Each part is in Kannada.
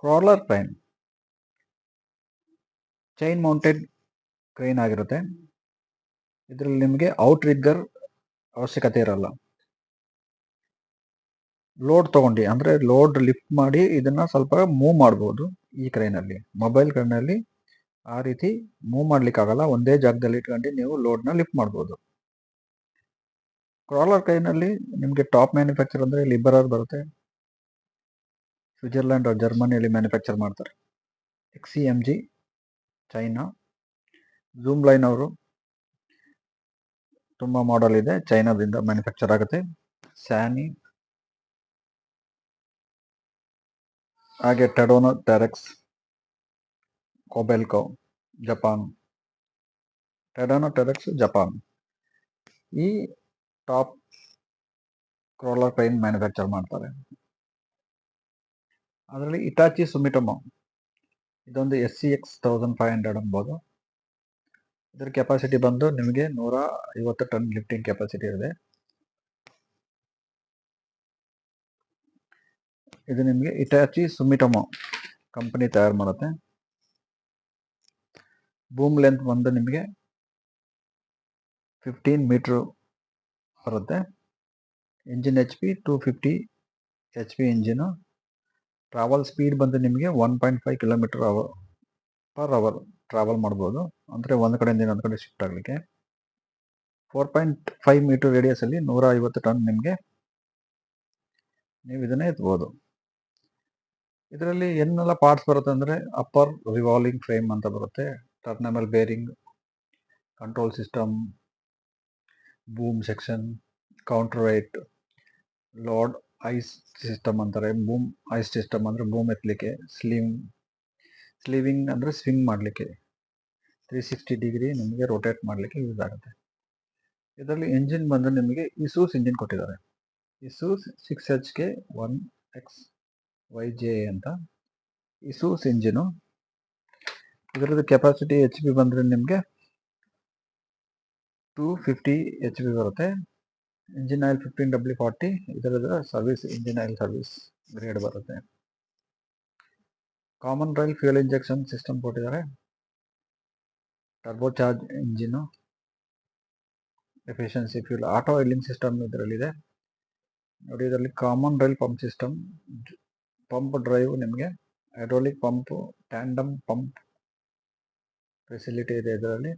Crawler crane chain mounted crane ಆಗಿರುತ್ತೆ. ಇದರಲ್ಲಿ ನಿಮಗೆ ಔಟ್ ರಿಗ್ಗರ್ ಅವಶ್ಯಕತೆ ಇರಲ್ಲ. ಲೋಡ್ ತಗೊಂಡು ಅಂದ್ರೆ ಲೋಡ್ ಲಿಫ್ಟ್ ಮಾಡಿ ಇದನ್ನ ಸ್ವಲ್ಪ ಮೂವ್ ಮಾಡ್ಬೋದು. ಈ ಕ್ರೈನಲ್ಲಿ, ಮೊಬೈಲ್ ಕ್ರೈನಲ್ಲಿ ಆ ರೀತಿ ಮೂವ್ ಮಾಡ್ಲಿಕ್ಕೆ ಆಗಲ್ಲ. ಒಂದೇ ಜಾಗದಲ್ಲಿ ಇಟ್ಕೊಂಡು ನೀವು ಲೋಡ್ನ ಲಿಫ್ಟ್ ಮಾಡ್ಬೋದು. ಕ್ರಾಲರ್ ಕ್ರೈನಲ್ಲಿ ನಿಮಗೆ ಟಾಪ್ ಮ್ಯಾನುಫ್ಯಾಕ್ಚರ್ ಅಂದ್ರೆ ಲಿಬರರ್ ಬರುತ್ತೆ. ಸ್ವಿಟ್ಜರ್ಲ್ಯಾಂಡ್ ಜರ್ಮನಿಯಲ್ಲಿ ಮ್ಯಾನುಫ್ಯಾಕ್ಚರ್ ಮಾಡ್ತಾರೆ. XCMG China. ಝೂಮ್ ಲೈನ್ ಅವರು ತುಂಬಾ ಮಾಡೆಲ್ ಇದೆ, ಚೈನಾದಿಂದ ಮ್ಯಾನುಫ್ಯಾಕ್ಚರ್ ಆಗುತ್ತೆ. ಸ್ಯಾನಿ, ಹಾಗೆ ಟೆಡೋನೋ ಟೆರೆಕ್ಸ್, ಕೊಬೆಲ್ಕೋ ಜಪಾನ್. ಟೆಡೋನೋ ಟೆರೆಕ್ಸ್ ಜಪಾನ್ ಈ ಟಾಪ್ ಕ್ರಾಲರ್ ಕ್ರೈನ್ ಮ್ಯಾನುಫ್ಯಾಕ್ಚರ್ ಮಾಡ್ತಾರೆ. ಅದರಲ್ಲಿ ಇಟಾಚಿ ಸುಮಿಟೊಮೊ ಇದೊಂದು SCX 1500 ಅನ್ಬೋದು. ಇದರ ಕೆಪಾಸಿಟಿ ಬಂದು ನಿಮಗೆ 150 ಟನ್ ಲಿಫ್ಟಿಂಗ್ ಕೆಪಾಸಿಟಿ ಇದೆ. ಇದು ನಿಮಗೆ ಇಟಾಚಿ ಸುಮಿಟೊಮೊ ಕಂಪನಿ ತಯಾರು ಮಾಡುತ್ತೆ. ಬೂಮ್ ಲೆಂತ್ ಬಂದು ನಿಮಗೆ 15 ಮೀಟರ್ ಬರುತ್ತೆ. Engine HP 250 HP engine. Travel speed ಬಂದು ನಿಮಗೆ 1.5 ಕಿಲೋಮೀಟರ್ ಪರ್ ಅವರ್ ಟ್ರಾವೆಲ್ ಮಾಡ್ಬೋದು. ಅಂದರೆ ಒಂದು ಕಡೆಯಿಂದ ಇನ್ನೊಂದು ಕಡೆ ಶಿಫ್ಟ್ ಆಗಲಿಕ್ಕೆ. 4.5 ಮೀಟರ್ ರೇಡಿಯಸ್ ಅಲ್ಲಿ 150 ಟನ್ ನಿಮಗೆ ನೀವು ಇದನ್ನೇ ಎತ್ಬೋದು. ಇದರಲ್ಲಿ ಏನೆಲ್ಲ ಪಾರ್ಟ್ಸ್ ಬರುತ್ತೆ ಅಂದ್ರೆ ಅಪ್ಪರ್ ರಿವಾಲ್ವಿಂಗ್ ಫ್ರೇಮ್ ಅಂತ ಬರುತ್ತೆ, turntable bearing, control system, boom section, counter weight, load hoist system ಅಂತಾರೆ. ಬೂಮ್ ಐಸ್ ಸಿಸ್ಟಮ್ ಅಂದ್ರೆ ಬೂಮ್ ಎತ್ತಲಿಕ್ಕೆ, ಸ್ಲೀವಿಂಗ್ ಅಂದ್ರೆ ಸ್ವಿಂಗ್ ಮಾಡಲಿಕ್ಕೆ, 360 ಡಿಗ್ರಿ ನಿಮಗೆ ರೊಟೇಟ್ ಮಾಡಲಿಕ್ಕೆ ಯೂಸ್ ಆಗುತ್ತೆ. ಇದರಲ್ಲಿ ಎಂಜಿನ್ ಬಂದು ನಿಮಗೆ ಇಸೂಸ್ ಇಂಜಿನ್ ಕೊಟ್ಟಿದ್ದಾರೆ. ಇಸೂಸ್ 6HK 1XYJ ಅಂತ ಇಸೂಸ್ ಇಂಜಿನು. ಇದರದ್ದು ಕೆಪಾಸಿಟಿ HP ಬಂದ್ರೆ ನಿಮಗೆ 250 HP ಬರುತ್ತೆ. Engine oil 15W40. ಇದರದ service engine oil service grade ಬರುತ್ತೆ. Common rail fuel injection system ಕೊಟ್ಟಿದ್ದಾರೆ. Turbo charge engine, efficiency fuel, auto oiling system ಇದರಲ್ಲಿದೆ ನೋಡಿ. ಇದರಲ್ಲಿ common rail pump system, pump drive, ನಿಮಗೆ hydraulic pump, tandem pump facility ಇದೆ ಇದರಲ್ಲಿ.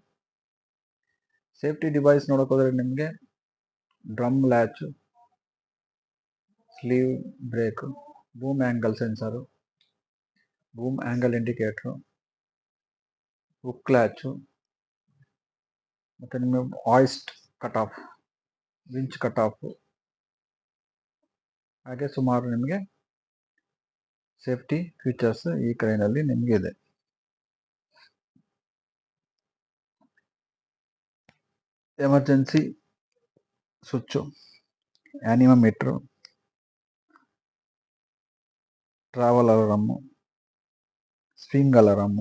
ಸೇಫ್ಟಿ ಡಿವೈಸ್ ನೋಡೋಕೋದ್ರೆ ನಿಮಗೆ drum latch, sleeve brake, boom angle sensor, boom angle indicator, hook latch, ಮತ್ತೆ ನಿಮಗೆ hoist cut off, winch cut off, ಹಾಗೆ ಸುಮಾರು ನಿಮಗೆ ಸೇಫ್ಟಿ ಫೀಚರ್ಸ್ ಈ ಕ್ರೈನಲ್ಲಿ ನಿಮಗೆ ಇದೆ. Emergency switch, anemometer, travel alarm, swing alarm,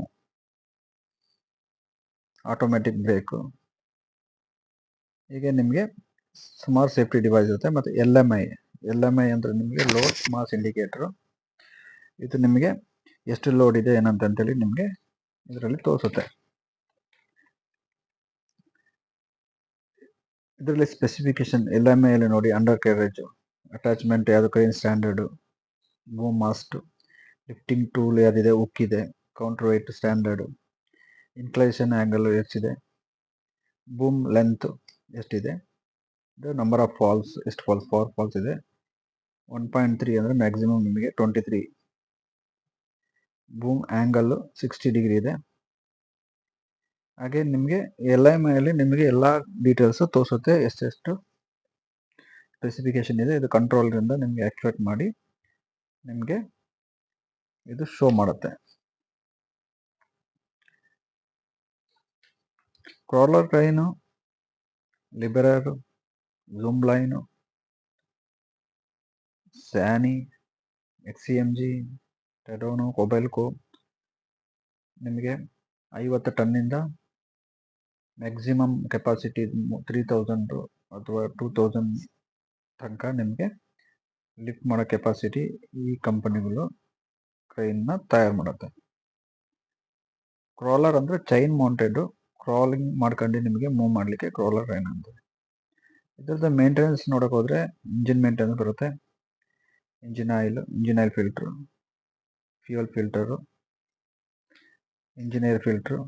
automatic brake, ಹೀಗೆ ನಿಮಗೆ ಸುಮಾರು ಸೇಫ್ಟಿ ಡಿವೈಸ್ ಇರುತ್ತೆ. ಮತ್ತು LMI ಅಂದರೆ ನಿಮಗೆ ಲೋಡ್ ಮಾಸ್ ಇಂಡಿಕೇಟರ್. ಇದು ನಿಮಗೆ ಎಷ್ಟು ಲೋಡ್ ಇದೆ ಏನಂತೇಳಿ ನಿಮಗೆ ಇದರಲ್ಲಿ ತೋರಿಸುತ್ತೆ. ಇದರಲ್ಲಿ ಸ್ಪೆಸಿಫಿಕೇಶನ್ LMI ಅಲ್ಲಿ ನೋಡಿ, ಅಂಡರ್ ಕ್ಯಾರೇಜ್ ಅಟ್ಯಾಚ್ಮೆಂಟ್ ಯಾವುದು crane standard, boom mast, lifting tool ಯಾವ್ದಿದೆ, ಉಕ್ಕಿದೆ, counterweight standard, inclination angle ಎಷ್ಟಿದೆ, ಬೂಮ್ ಲೆಂತ್ ಎಷ್ಟಿದೆ, ನಂಬರ್ ಆಫ್ ಫಾಲ್ಸ್ ಎಷ್ಟು ಫಾಲ್ಸ್ ಇದೆ, 1.3 ಅಂದರೆ ಮ್ಯಾಕ್ಸಿಮಮ್ ನಿಮಗೆ 23, ಬೂಮ್ ಆಂಗಲ್ 60 ಡಿಗ್ರಿ ಇದೆ. ಹಾಗೆ ನಿಮಗೆ LMI ಅಲ್ಲಿ ನಿಮಗೆ ಎಲ್ಲ ಡೀಟೇಲ್ಸ್ ತೋರಿಸುತ್ತೆ, ಎಷ್ಟೆಷ್ಟು ಸ್ಪೆಸಿಫಿಕೇಶನ್ ಇದೆ. ಇದು ಕಂಟ್ರೋಲ್ರಿಂದ ನಿಮಗೆ ಆಕ್ಟಿವೇಟ್ ಮಾಡಿ ನಿಮಗೆ ಇದು ಶೋ ಮಾಡುತ್ತೆ. ಕ್ರಾಲರ್ ಕ್ರೈನು, ಲಿಬರರ್, Zoomlion, Sany, XCMG, Tadano, Kobelco ನಿಮಗೆ 50 ಟನ್ನಿಂದ ಮ್ಯಾಕ್ಸಿಮಮ್ ಕೆಪಾಸಿಟಿ 3000 ಅಥವಾ 2000 ತನಕ ನಿಮಗೆ ಲಿಫ್ಟ್ ಮಾಡೋ ಕೆಪಾಸಿಟಿ ಈ ಕಂಪನಿಗಳು ಕ್ರೈನ್ನ ತಯಾರು ಮಾಡುತ್ತೆ. ಕ್ರಾಲರ್ ಅಂದರೆ ಚೈನ್ ಮೌಂಟೆಡ್ ಕ್ರಾಲಿಂಗ್ ಮಾಡ್ಕೊಂಡು ನಿಮಗೆ ಮೂವ್ ಮಾಡಲಿಕ್ಕೆ ಕ್ರಾಲರ್ ಕ್ರೈನ್ ಅಂತಾರೆ. ಇದರದ್ದು ಮೇಂಟೆನೆನ್ಸ್ ನೋಡೋಕೆ ಹೋದರೆ ಇಂಜಿನ್ ಮೇಂಟೆನೆನ್ಸ್ ಬರುತ್ತೆ, engine oil filter, fuel filter, engine air filter.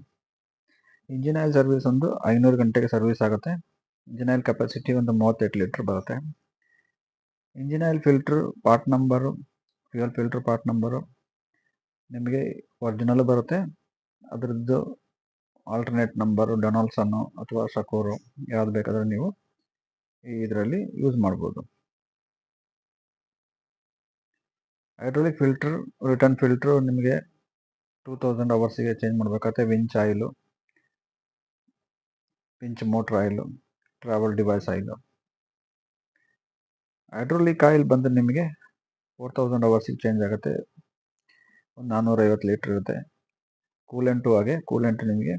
Engine oil service ಒಂದು 500 ಗಂಟೆಗೆ ಸರ್ವಿಸ್ ಆಗುತ್ತೆ. ಇಂಜಿನ್ ಆಯಿಲ್ ಕೆಪಾಸಿಟಿ ಒಂದು 38 ಲೀಟ್ರ್ ಬರುತ್ತೆ. Engine oil filter part number, fuel filter part number ನಿಮಗೆ ಒರಿಜಿನಲ್ ಬರುತ್ತೆ. ಅದರದ್ದು ಆಲ್ಟರ್ನೇಟ್ ನಂಬರು ಡೊನಾಲ್ಡ್ಸನ್ನು ಅಥವಾ ಶಕೋರು ಯಾವ್ದು ಬೇಕಾದರೂ ನೀವು ಇದರಲ್ಲಿ ಯೂಸ್ ಮಾಡ್ಬೋದು. ಹೈಡ್ರಾಲಿಕ್ ಫಿಲ್ಟರ್ ರಿಟರ್ನ್ ಫಿಲ್ಟ್ರು ನಿಮಗೆ 2000 ಅವರ್ಸಿಗೆ ಚೇಂಜ್ ಮಾಡಬೇಕಾಗುತ್ತೆ. Winch oil, winch motor oil, travel device oil. Hydraulic oil ಬಂದು ನಿಮಗೆ 4000 ಅವರ್ಸಿಗೆ ಚೇಂಜ್ ಆಗುತ್ತೆ. ಒಂದು 450 ಲೀಟ್ರ್ ಇರುತ್ತೆ. ಕೂಲೆಂಟು ಹಾಗೆ, ಕೂಲೆಂಟ್ ನಿಮಗೆ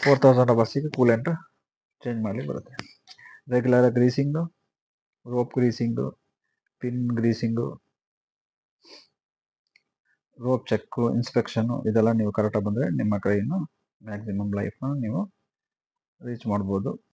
4000 ಅವರ್ಸಿಗೆ ಕೂಲೆಂಟ್ ಚೇಂಜ್ ಮಾಡಲಿಕ್ಕೆ ಬರುತ್ತೆ. Regular greasing, rope greasing, pin greasing, rope check, inspection ಇದೆಲ್ಲ ನೀವು ಕರೆಕ್ಟಾಗಿ ಬಂದರೆ ನಿಮ್ಮ ಕ್ರೈನು ಮ್ಯಾಕ್ಸಿಮಮ್ ಲೈಫ್ನ ನೀವು ರೀಚ್ ಮಾಡ್ಬೋದು.